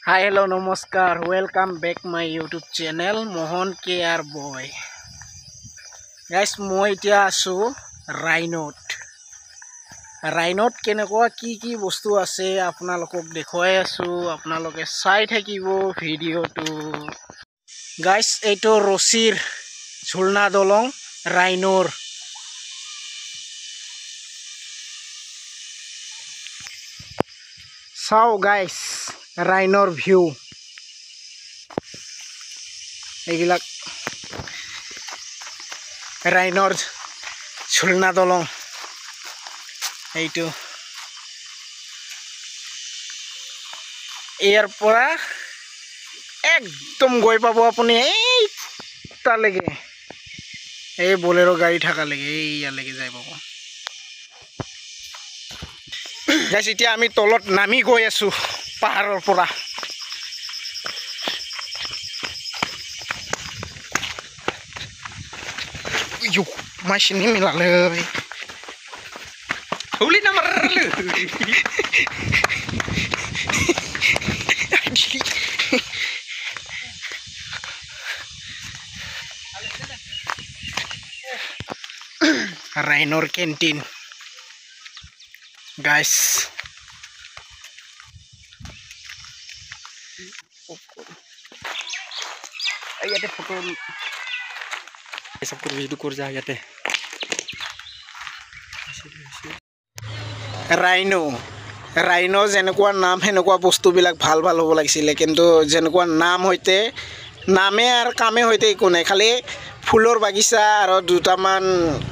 Hi, hello, namaskar. Welcome back my YouTube channel Mohan KR Boy. Guys, মই এতিয়া আছো ৰাইনত কেনেকুৱা কি বস্তু আছে আপোনালোকক দেখুৱাই আছো আপোনালোকে চাই থাকিব ভিডিওটো গাইস এইটো ৰছিৰ ঝুলনা দলং ৰাইনৰ চাও গাইস ৰাইনৰ ভিউ এইবিলাক ৰাইনৰ ঝুলনা দলং এইটো ইয়াৰ পৰা একদম গৈ পাব আপুনি এই তালৈকে এই বলেৰো গাড়ী থাকা লাগে এই ইয়ালৈকে যাই পাব গাইস এতিয়া আমি তলত নামি গৈ আছো পাহাৰৰ পৰা Yo, masih ini milalai. Huli nomor lu. Rainor Canteen, guys. Ayo ada foto. सबको वीडियो कर जा जाते राइनो जेनेकुआ नाम हेनेकुआ बस्तु बिलाक ভাল ভাল হ'ব লাগিছিল কিন্তু যেনেকুआ নাম হইতে নামে আর কামে হইতে একো নাই খালি ফুলৰ বাগিচা আৰু দুটামান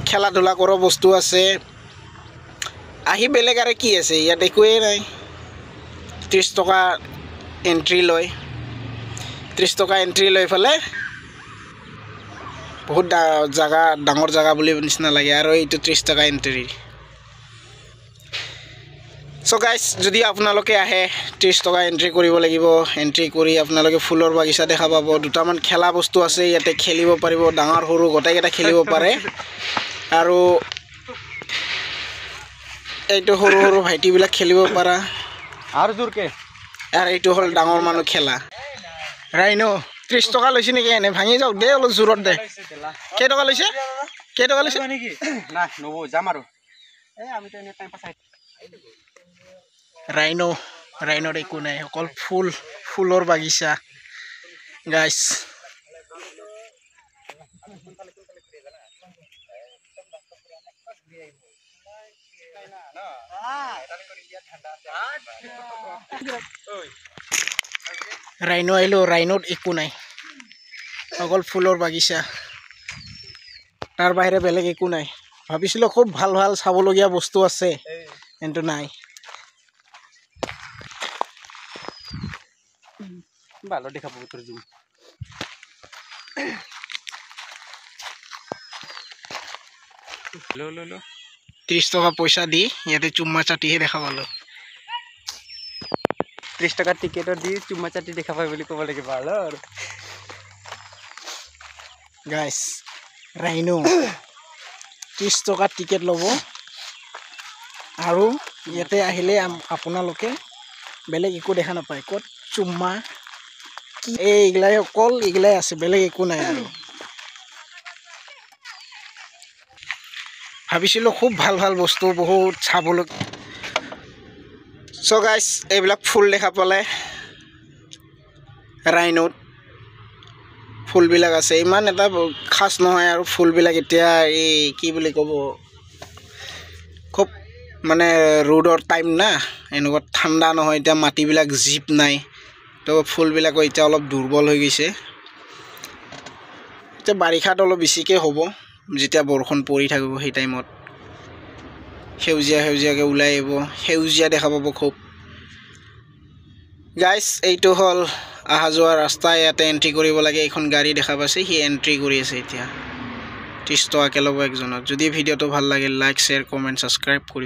খেলা ধুলা কৰা বস্তু আছে আহি বেলেগ আৰু কি আছে ইয়াত একোৱে নাই 30 টকা এন্ট্ৰি লয় 30 টকা এন্ট্ৰি লৈ ফলে বহুত জায়গা ডাঙৰ জায়গা বুলি নিচিনা লাগে আৰু এইটো 30 টকা এন্ট্ৰি সো গাইস যদি আপোনালোকে আহে 30 টকা এন্ট্ৰি কৰিব লাগিব এন্ট্ৰি কৰি আপোনালোকে ফুলৰ বাগিচা দেখা পাব দুটামান খেলা বস্তু আছে ইয়াতে খেলিব পাৰিব ডাঙৰ সৰু গটাইটা খেলিব পাৰে আৰু এইটো সৰু সৰু ভাইটি বিলাক খেলিব পাৰা আৰু জোৰকে আৰু এইটো হল ডাঙৰ মানুহ খেলা ৰাইনো 30 টকা লৈছে নেকি এনে ভাঙি যাও দে অলপ জোৰত দে কে টকা লৈছে নেকি না নব যাম আৰু এই আমি তো এনে টাইম পাছ ৰাইনৰ একো নাই অকল ফুলৰ বাগিচা গাইস ৰাইনো আইলো ৰাইনোত একো নাই অকল ফুলৰ বাগিচা তাৰ বাহিৰে বেলেগ একো নাই ভাবিছিলো খুব ভাল ভাল চাবলগীয়া বস্তু আছে কিন্তু নাই ভালো দেখাবো তোর জুম লো 30 টকা পয়সা দি ইয়াতে চুম্মা চাটিহে দেখা পালো 30 টাকা টিকেটৰ দি চুম্মা চাটি দেখা পাই বুলি ক'ব লাগে ভাল আৰু গাইস ৰাইনো 30 টকা টিকেট ল'ব আৰু ইয়াতে আহিলে আপোনালোকে বেলেগ একো দেখা নাপায় কত চুম্মা কি এইগলাই অকল এইগলাই আছে বেলেগ একো নাই আৰু ভাবিছিলো খুব ভাল ভাল বস্তু বহুত চাবলৈ সো গাইস এইবিলাক ফুল দেখা পালে ৰাইনোত ফুল বিলাক আছে ইমান এটা খাস নহয় আৰু ফুল বিলাক এতিয়া এই কি বুলি ক'ব খুব মানে ৰ'ডৰ টাইম না এনেকুৱা ঠাণ্ডা নহয় এতিয়া মাটি বিলাক জিপ নাই তো ফুল বিলাক এতিয়া অলপ দুৰ্বল হৈ গৈছে এতিয়া বাৰিষাত অলপ বেছিকে হ'ব যেতিয়া বৰষুণ পৰি থাকিব সেই টাইমত সেউজিয়াকে ওলাই আহিব সেউজিয়া দেখা পাব খুব গাইস এইটো হল আহা যোৱা ৰাস্তা ইয়াতে এন্ট্ৰি কৰিব লাগে এখন গাড়ী দেখা পাছে হি এন্ট্ৰি কৰি আছে এতিয়া 30 টকা কে ল'ব একজনৰ যদি ভিডিওটো ভাল লাগে লাইক শেয়াৰ কমেন্ট সাবস্ক্ৰাইব কৰি